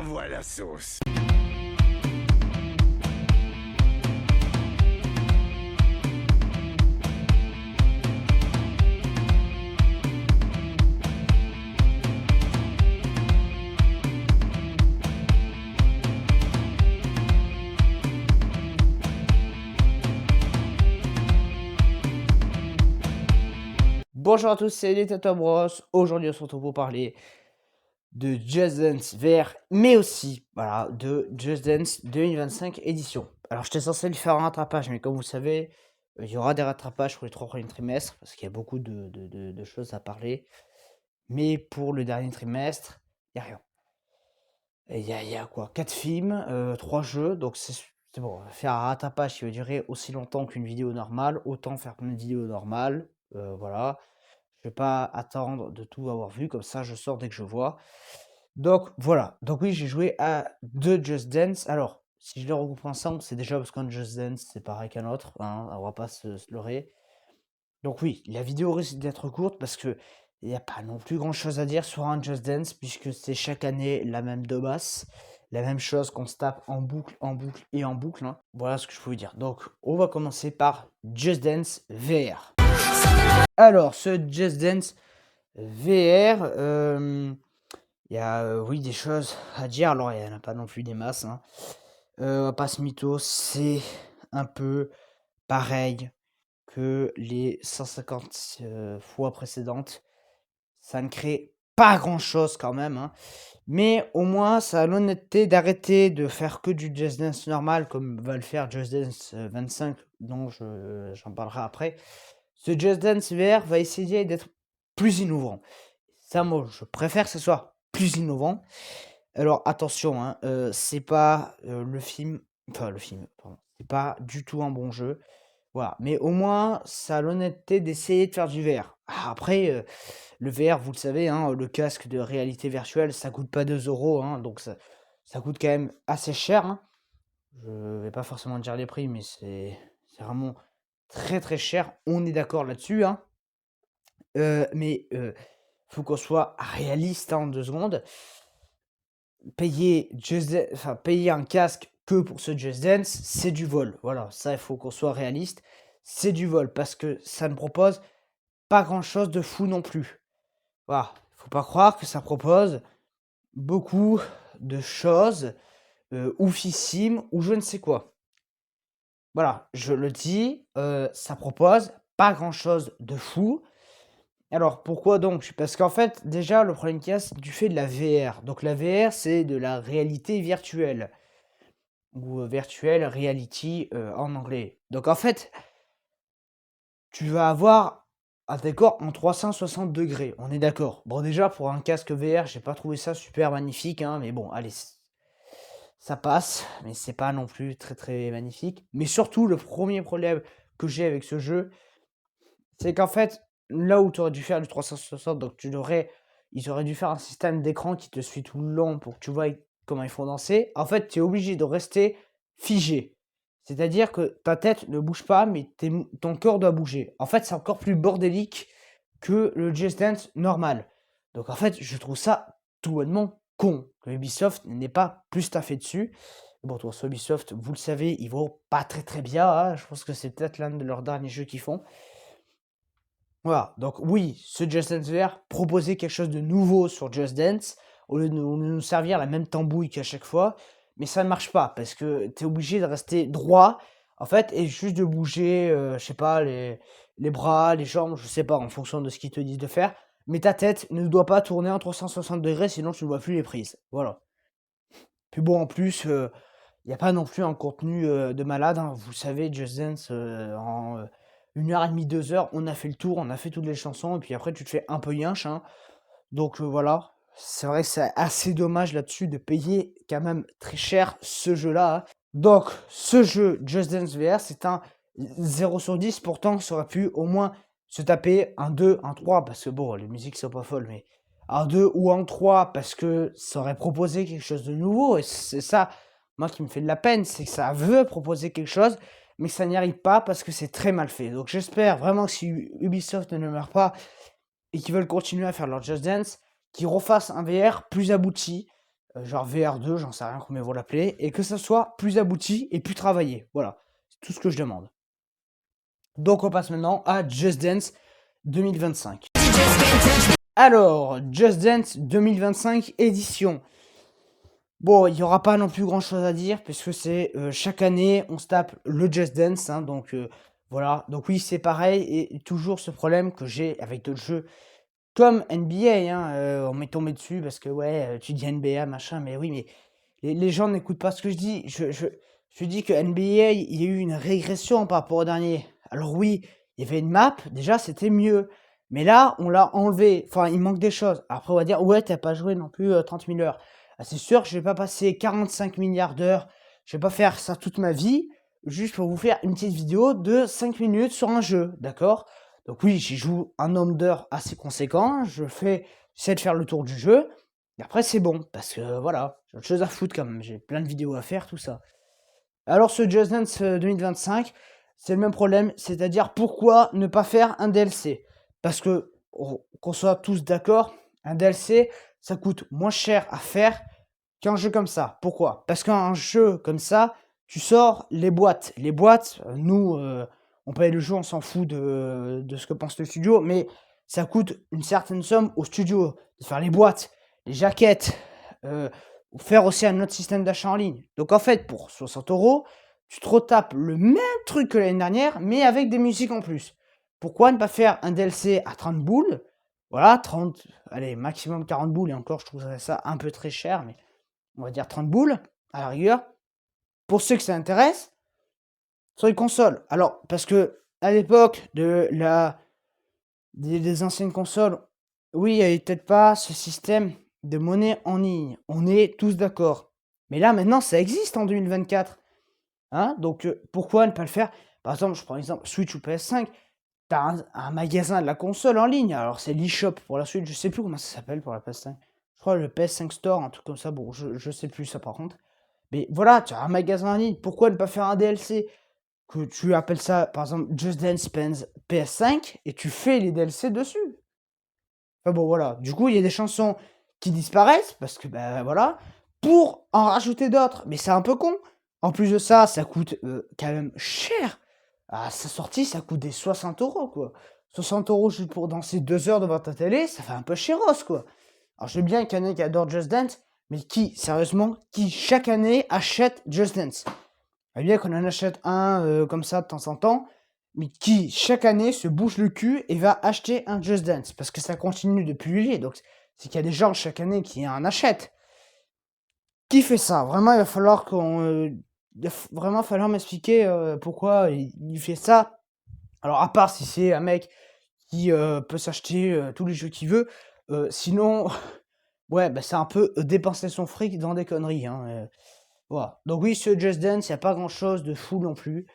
Envoie la sauce. Bonjour à tous, c'est les Tata Bros. Aujourd'hui, on se retrouve pour parler de Just Dance VR, mais aussi voilà, de Just Dance 2025 édition. Alors, j'étais censé lui faire un rattrapage, mais comme vous savez, il y aura des rattrapages pour les 3 premiers trimestres, parce qu'il y a beaucoup de choses à parler. Mais pour le dernier trimestre, il n'y a rien. Il y a quoi? 4 films, 3 jeux, donc c'est bon. Faire un rattrapage qui va durer aussi longtemps qu'une vidéo normale, autant faire une vidéo normale, voilà. Je vais pas attendre de tout avoir vu, comme ça je sors dès que je vois. Donc voilà, donc oui, j'ai joué à 2 Just Dance. Alors, si je les regroupe ensemble, c'est déjà parce qu'un Just Dance, c'est pareil qu'un autre, hein, on va pas se leurrer. Donc oui, la vidéo risque d'être courte parce que il n'y a pas non plus grand-chose à dire sur un Just Dance, puisque c'est chaque année la même de basse, la même chose qu'on se tape en boucle, en boucle et en boucle, hein. Voilà ce que je peux vous dire. Donc, on va commencer par Just Dance VR. Alors, ce Just Dance VR, il y a, oui, des choses à dire. Alors, il y en a pas non plus des masses, hein. On va pas se mytho, c'est un peu pareil que les 150 fois précédentes. Ça ne crée pas grand-chose quand même, hein. Mais au moins, ça a l'honnêteté d'arrêter de faire que du Just Dance normal, comme va le faire Just Dance 25, dont j'en parlerai après. Ce Just Dance VR va essayer d'être plus innovant. Ça, moi, je préfère que ce soit plus innovant. Alors attention, hein, c'est pas, le film, pardon, c'est pas du tout un bon jeu. Voilà, mais au moins, ça a l'honnêteté d'essayer de faire du VR. Ah, après, le VR, vous le savez, hein, le casque de réalité virtuelle, ça coûte pas 2 €, hein, donc ça coûte quand même assez cher, hein. Je vais pas forcément dire les prix, mais c'est vraiment très, très cher. On est d'accord là-dessus, hein. Mais faut qu'on soit réaliste, hein, 2 secondes. Payer un casque que pour ce Just Dance, c'est du vol. Voilà, ça, il faut qu'on soit réaliste. C'est du vol parce que ça ne propose pas grand-chose de fou non plus. Voilà, faut pas croire que ça propose beaucoup de choses, oufissimes ou je ne sais quoi. Voilà, je le dis, ça propose pas grand-chose de fou. Alors pourquoi donc? Parce qu'en fait, déjà, le problème qu'il y a, c'est du fait de la VR. Donc la VR, c'est de la réalité virtuelle ou, virtual reality, en anglais. Donc en fait, tu vas avoir un décor en 360°, on est d'accord. Bon déjà pour un casque VR, j'ai pas trouvé ça super magnifique, hein, mais bon allez, ça passe, mais c'est pas non plus très, très magnifique. Mais surtout, le premier problème que j'ai avec ce jeu, c'est qu'en fait, là où tu aurais dû faire du 360, donc ils auraient dû faire un système d'écran qui te suit tout le long pour que tu vois comment ils font danser. En fait, tu es obligé de rester figé. C'est-à-dire que ta tête ne bouge pas, mais ton corps doit bouger. En fait, c'est encore plus bordélique que le Just Dance normal. Donc en fait, je trouve ça tout bonnement con que Ubisoft n'ait pas plus taffé dessus. Bon, toi, sur Ubisoft, vous le savez, ils vont pas très très bien, hein. Je pense que c'est peut-être l'un de leurs derniers jeux qu'ils font. Voilà, donc oui, ce Just Dance VR proposait quelque chose de nouveau sur Just Dance, au lieu de nous servir la même tambouille qu'à chaque fois, mais ça ne marche pas, parce que tu es obligé de rester droit, en fait, et juste de bouger, je sais pas, les bras, les jambes, je sais pas, en fonction de ce qu'ils te disent de faire, mais ta tête ne doit pas tourner en 360°, sinon tu ne vois plus les prises, voilà. Puis bon, en plus, il y a pas non plus un contenu, de malade, hein. Vous savez, Just Dance, en, 1 heure et demie, 2 heures, on a fait le tour, on a fait toutes les chansons et puis après tu te fais un peu yinche, hein. Donc, voilà. C'est vrai que c'est assez dommage là-dessus de payer quand même très cher ce jeu-là, hein. Donc ce jeu Just Dance VR, c'est un 0/10, pourtant ça aurait pu au moins se taper un 2, un 3 parce que bon, les musiques sont pas folles, mais un 2 ou un 3 parce que ça aurait proposé quelque chose de nouveau et c'est ça, moi, qui me fait de la peine, c'est que ça veut proposer quelque chose, mais que ça n'y arrive pas parce que c'est très mal fait. Donc j'espère vraiment que si Ubisoft ne meurt pas et qu'ils veulent continuer à faire leur Just Dance, qu'ils refassent un VR plus abouti, genre VR2, j'en sais rien comment ils vont l'appeler, et que ça soit plus abouti et plus travaillé. Voilà, c'est tout ce que je demande. Donc on passe maintenant à Just Dance 2025. Alors, Just Dance 2025 édition. Bon, il y aura pas non plus grand chose à dire, puisque c'est chaque année, on se tape le Just Dance, hein, donc voilà. Donc oui, c'est pareil, et toujours ce problème que j'ai avec d'autres jeux comme NBA, hein, on m'est tombé dessus parce que ouais, tu dis NBA, machin, mais oui, mais les gens n'écoutent pas ce que je dis. Je dis que NBA, il y a eu une régression par rapport au dernier. Alors oui, il y avait une map, déjà c'était mieux. Mais là, on l'a enlevé. Enfin, il manque des choses. Après, on va dire, ouais, t'as pas joué non plus 30 000 heures. Ah, c'est sûr que je vais pas passer 45 milliards d'heures. Je vais pas faire ça toute ma vie, juste pour vous faire une petite vidéo de 5 minutes sur un jeu, d'accord? Donc oui, j'y joue un nombre d'heures assez conséquent. J'essaie de faire le tour du jeu. Et après, c'est bon, parce que voilà, j'ai autre chose à foutre quand même. J'ai plein de vidéos à faire, tout ça. Alors, ce Just Dance 2025, c'est le même problème, c'est-à-dire pourquoi ne pas faire un DLC? Parce que, qu'on soit tous d'accord, un DLC, ça coûte moins cher à faire qu'un jeu comme ça. Pourquoi? Parce qu'un jeu comme ça, tu sors les boîtes. Les boîtes, nous, on paye le jeu, on s'en fout de ce que pense le studio, mais ça coûte une certaine somme au studio de faire les boîtes, les jaquettes, faire aussi un autre système d'achat en ligne. Donc en fait, pour 60 euros, tu te retapes le même truc que l'année dernière, mais avec des musiques en plus. Pourquoi ne pas faire un DLC à 30 boules? Voilà, 30, allez, maximum 40 boules, et encore, je trouverais ça un peu très cher, mais on va dire 30 boules, à la rigueur, pour ceux que ça intéresse, sur les consoles. Alors, parce que à l'époque des anciennes consoles, oui, il n'y avait peut-être pas ce système de monnaie en ligne. On est tous d'accord. Mais là, maintenant, ça existe en 2024. Hein? Donc, pourquoi ne pas le faire? Par exemple, je prends l'exemple Switch ou PS5. Tu as un magasin de la console en ligne. Alors, c'est l'eShop pour la Switch. Je sais plus comment ça s'appelle pour la PS5. Je crois le PS5 Store, un truc comme ça. Bon, je sais plus ça par contre. Mais voilà, tu as un magasin en ligne. Pourquoi ne pas faire un DLC? Que tu appelles ça, par exemple, Just Dance PS5 et tu fais les DLC dessus. Enfin bon, voilà. Du coup, il y a des chansons qui disparaissent parce que, ben voilà, pour en rajouter d'autres. Mais c'est un peu con. En plus de ça, ça coûte quand même cher. À sa sortie, ça coûte des 60 euros, quoi. 60 euros juste pour danser 2 heures devant ta télé, ça fait un peu chéros, quoi. Alors, je sais bien qu'il y en a qui adorent Just Dance, mais qui, sérieusement, qui chaque année achète Just Dance? Bien qu'on en achète un comme ça de temps en temps, mais qui chaque année se bouge le cul et va acheter un Just Dance parce que ça continue de publier. Donc c'est qu'il y a des gens chaque année qui en achètent. Qui fait ça? Vraiment, il va falloir vraiment falloir m'expliquer pourquoi il fait ça. Alors à part si c'est un mec qui peut s'acheter tous les jeux qu'il veut, sinon ouais, bah, c'est un peu dépenser son fric dans des conneries, hein. Voilà. Donc oui, ce Just Dance, il y a pas grand-chose de fou non plus.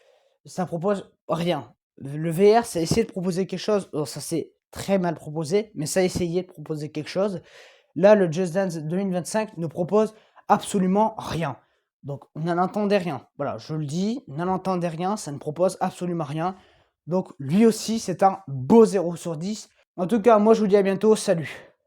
Ça propose rien. Le VR, ça a essayé de proposer quelque chose. Oh, ça s'est très mal proposé, mais ça a essayé de proposer quelque chose. Là, le Just Dance 2025 ne propose absolument rien. Donc, n'en entendez rien. Voilà, je le dis, n'en entendez rien, ça ne propose absolument rien. Donc, lui aussi, c'est un beau 0 sur 10. En tout cas, moi, je vous dis à bientôt. Salut!